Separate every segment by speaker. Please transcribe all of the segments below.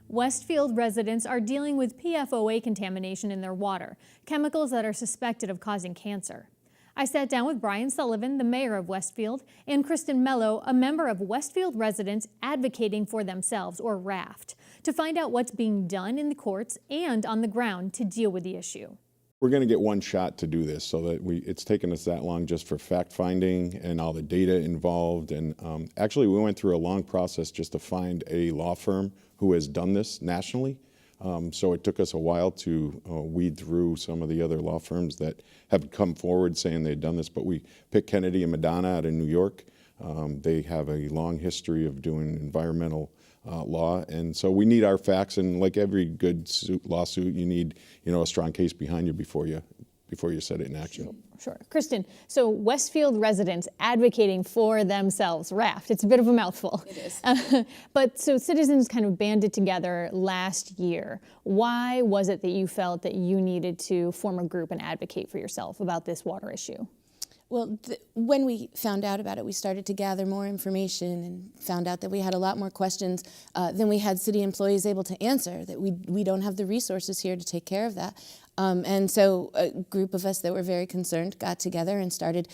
Speaker 1: Westfield residents are dealing with PFOA contamination in their water, chemicals that are suspected of causing cancer. I sat down with Brian Sullivan, the mayor of Westfield, and Kristen Mello, a member of Westfield residents advocating for themselves, or RAFT, to find out what's being done in the courts and on the ground to deal with the issue.
Speaker 2: We're going to get one shot to do this, so that it's taken us that long just for fact finding and all the data involved. And actually, we went through a long process just to find a law firm who has done this nationally. So it took us a while to weed through some of the other law firms that have come forward saying they'd done this. But we picked Kennedy and Madonna out of New York. They have a long history of doing environmental law, and so we need our facts. And like every good lawsuit, you need a strong case behind you before you set it in action.
Speaker 1: Sure. Kristen, so Westfield residents advocating for themselves, RAFT, it's a bit of a mouthful.
Speaker 3: It is.
Speaker 1: But so citizens kind of banded together last year. Why was it that you felt that you needed to form a group and advocate for yourself about this water issue?
Speaker 3: Well, when we found out about it, we started to gather more information and found out that we had a lot more questions than we had city employees able to answer, that we don't have the resources here to take care of that. And so a group of us that were very concerned got together and started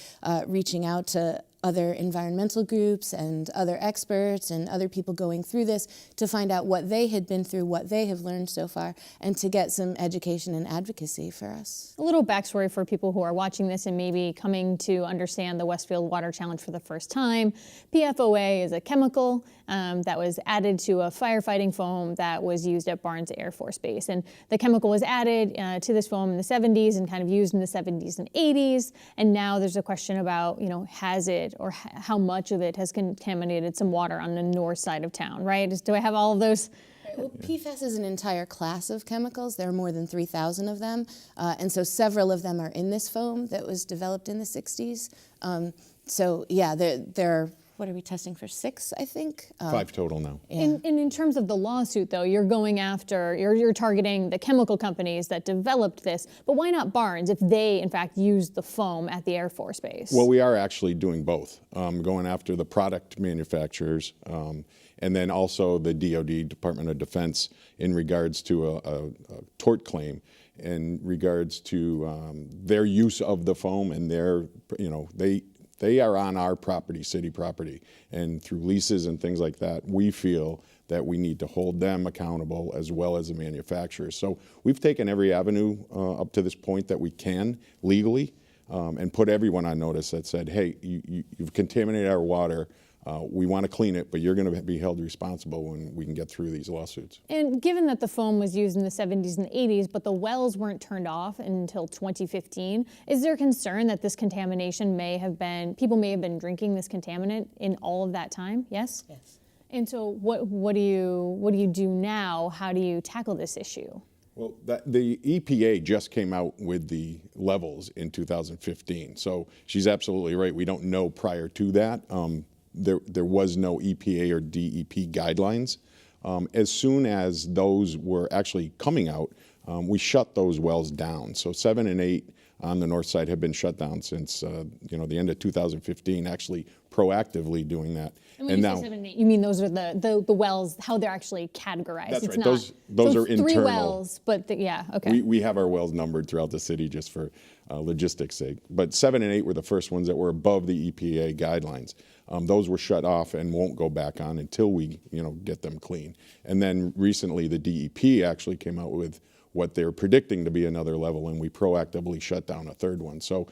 Speaker 3: reaching out to other environmental groups and other experts and other people going through this to find out what they had been through, what they have learned so far, and to get some education and advocacy for us.
Speaker 1: A little backstory for people who are watching this and maybe coming to understand the Westfield Water Challenge for the first time. PFOA is a chemical that was added to a firefighting foam that was used at Barnes Airforce Base. And the chemical was added to this foam in the 70s and kind of used in the 70s and 80s. And now there's a question about, has it or how much of it has contaminated some water on the north side of town, right? Do I have all of those?
Speaker 3: Well, PFAS is an entire class of chemicals. There are more than 3,000 of them. And so several of them are in this foam that was developed in the 60s. So yeah, there are, what are we testing for, 6, I think?
Speaker 2: 5 total now.
Speaker 3: Yeah.
Speaker 1: And in terms of the lawsuit, though, you're going after, you're targeting the chemical companies that developed this, but why not Barnes if they, in fact, used the foam at the Air Force Base?
Speaker 2: Well, we are actually doing both, going after the product manufacturers and then also the DoD, Department of Defense, in regards to a tort claim in regards to their use of the foam and their, they are on our property, city property, and through leases and things like that, we feel that we need to hold them accountable as well as the manufacturers. So we've taken every avenue up to this point that we can legally and put everyone on notice that said, hey, you've contaminated our water. We want to clean it, but you're going to be held responsible when we can get through these lawsuits.
Speaker 1: And given that the foam was used in the 70s and 80s, but the wells weren't turned off until 2015, is there concern that this contamination people may have been drinking this contaminant in all of that time? Yes?
Speaker 3: Yes.
Speaker 1: And so what do you do now? How do you tackle this issue?
Speaker 2: Well, the EPA just came out with the levels in 2015. So she's absolutely right. We don't know prior to that. There was no EPA or DEP guidelines. As soon as those were actually coming out, we shut those wells down. So 7 and 8 on the north side have been shut down since the end of 2015, actually proactively doing that.
Speaker 1: And when you say 7 and 8, you mean those are the wells, how they're actually categorized?
Speaker 2: That's
Speaker 1: it's
Speaker 2: right.
Speaker 1: Not,
Speaker 2: those are
Speaker 1: 3
Speaker 2: internal.
Speaker 1: wells, but yeah, okay.
Speaker 2: We have our wells numbered throughout the city just for logistics sake. But 7 and 8 were the first ones that were above the EPA guidelines. Those were shut off and won't go back on until we, get them clean. And then recently the DEP actually came out with what they're predicting to be another level, and we proactively shut down a 3rd one. So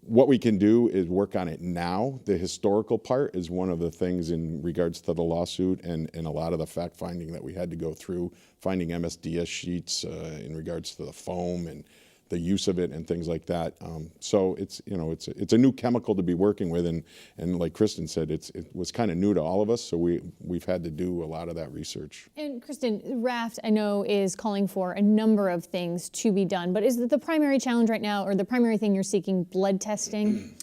Speaker 2: what we can do is work on it now. The historical part is one of the things in regards to the lawsuit and a lot of the fact finding that we had to go through, finding MSDS sheets in regards to the foam and the use of it and things like that. So it's a new chemical to be working with, and like Kristen said, it was kind of new to all of us. So we've had to do a lot of that research.
Speaker 1: And Kristen, RAFT I know is calling for a number of things to be done, but is the primary challenge right now, or the primary thing you're seeking, blood testing?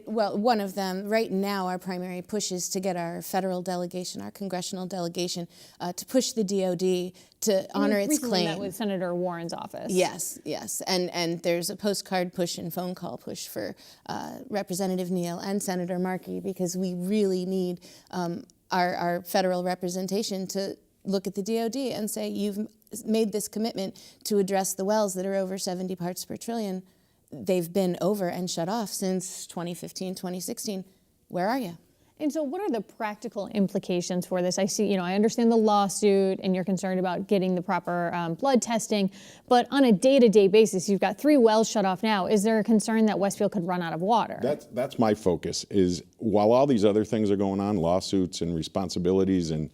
Speaker 3: Well, one of them, right now, our primary push is to get our federal delegation, our congressional delegation, to push the DoD to honor its claim.
Speaker 1: That with Senator Warren's office.
Speaker 3: Yes. And there's a postcard push and phone call push for Representative Neal and Senator Markey, because we really need our federal representation to look at the DOD and say, you've made this commitment to address the wells that are over 70 parts per trillion. They've been over and shut off since 2015, 2016. Where are you?
Speaker 1: And so what are the practical implications for this? I see, I understand the lawsuit and you're concerned about getting the proper blood testing, but on a day-to-day basis, you've got 3 wells shut off now. Is there a concern that Westfield could run out of water?
Speaker 2: That's my focus, is while all these other things are going on, lawsuits and responsibilities and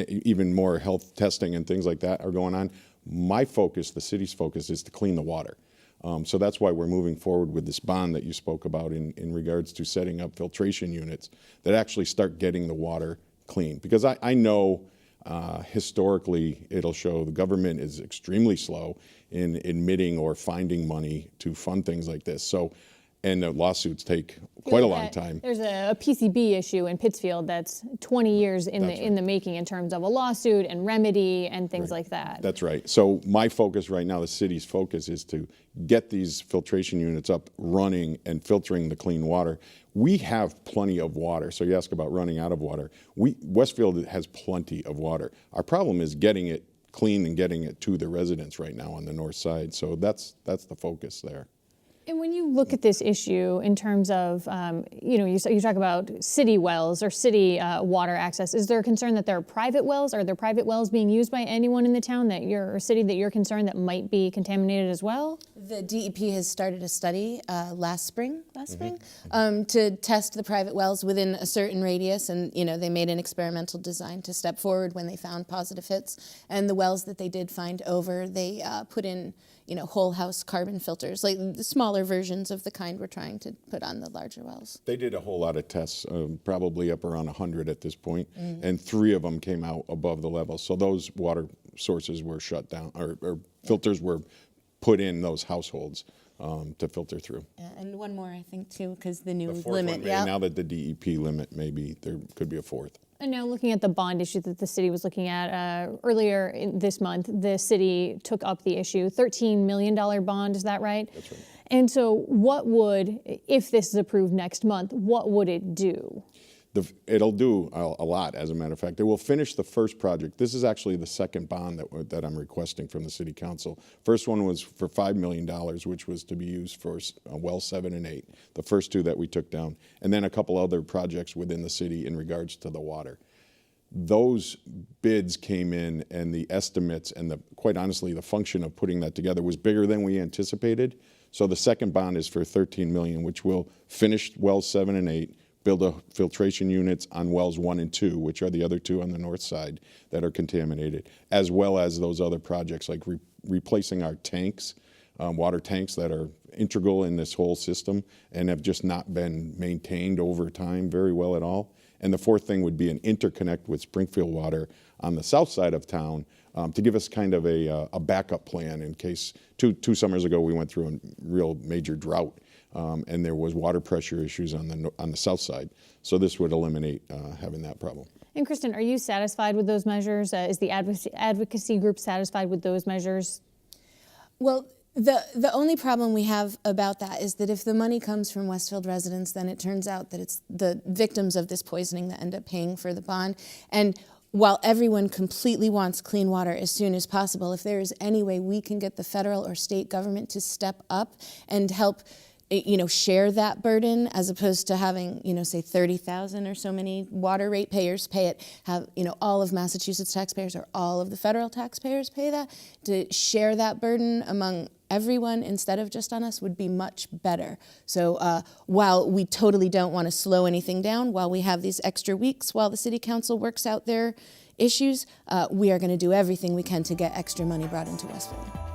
Speaker 2: even more health testing and things like that are going on, my focus, the city's focus, is to clean the water. So that's why we're moving forward with this bond that you spoke about in regards to setting up filtration units that actually start getting the water clean. Because I know historically it'll show the government is extremely slow in admitting or finding money to fund things like this. So, and the lawsuits take quite a long time.
Speaker 1: There's a PCB issue in Pittsfield that's 20 years in the making in terms of a lawsuit and remedy and things like that.
Speaker 2: That's right. So my focus right now, the city's focus, is to get these filtration units up running and filtering the clean water. We have plenty of water. So you ask about running out of water. Westfield has plenty of water. Our problem is getting it clean and getting it to the residents right now on the north side. So that's the focus there.
Speaker 1: And when you look at this issue in terms of, you talk about city wells or city water access, is there a concern that there are private wells? Are there private wells being used by anyone in the town or city that you're concerned that might be contaminated as well?
Speaker 3: The DEP has started a study last spring, to test the private wells within a certain radius, and they made an experimental design to step forward when they found positive hits. And the wells that they did find over, they put in whole house carbon filters, like the smaller versions of the kind we're trying to put on the larger wells.
Speaker 2: They did a whole lot of tests, probably up around 100 at this point, and 3 of them came out above the level. So those water sources were shut down, or filters were put in those households to filter through.
Speaker 3: Yeah, and one more, I think, too, because the new
Speaker 2: The 4th
Speaker 3: limit.
Speaker 2: one, now that the DEP limit, maybe there could be a 4th.
Speaker 1: And now looking at the bond issue that the city was looking at earlier this month, the city took up the issue, $13 million bond, is that right?
Speaker 2: That's right.
Speaker 1: And so what would, if this is approved next month, what would it do?
Speaker 2: It'll do a lot, as a matter of fact. It will finish the first project. This is actually the second bond that I'm requesting from the City Council. First one was for $5 million, which was to be used for well 7 and 8, the first 2 that we took down, and then a couple other projects within the city in regards to the water. Those bids came in, and the estimates and quite honestly, the function of putting that together was bigger than we anticipated. So the second bond is for $13 million, which will finish wells 7 and 8, build a filtration units on wells 1 and 2, which are the other 2 on the north side that are contaminated, as well as those other projects like replacing our tanks, water tanks that are integral in this whole system and have just not been maintained over time very well at all. And the 4th thing would be an interconnect with Springfield Water on the south side of town to give us kind of a backup plan in case two summers ago we went through a real major drought. And there was water pressure issues on the south side. So this would eliminate having that problem.
Speaker 1: And Kristen, are you satisfied with those measures? Is the advocacy group satisfied with those measures?
Speaker 3: Well, the only problem we have about that is that if the money comes from Westfield residents, then it turns out that it's the victims of this poisoning that end up paying for the bond. And while everyone completely wants clean water as soon as possible, if there is any way we can get the federal or state government to step up and help share that burden, as opposed to having, say 30,000 or so many water ratepayers pay it, have, all of Massachusetts taxpayers or all of the federal taxpayers pay that, to share that burden among everyone instead of just on us would be much better. So while we totally don't want to slow anything down, while we have these extra weeks while the City Council works out their issues, we are going to do everything we can to get extra money brought into Westfield.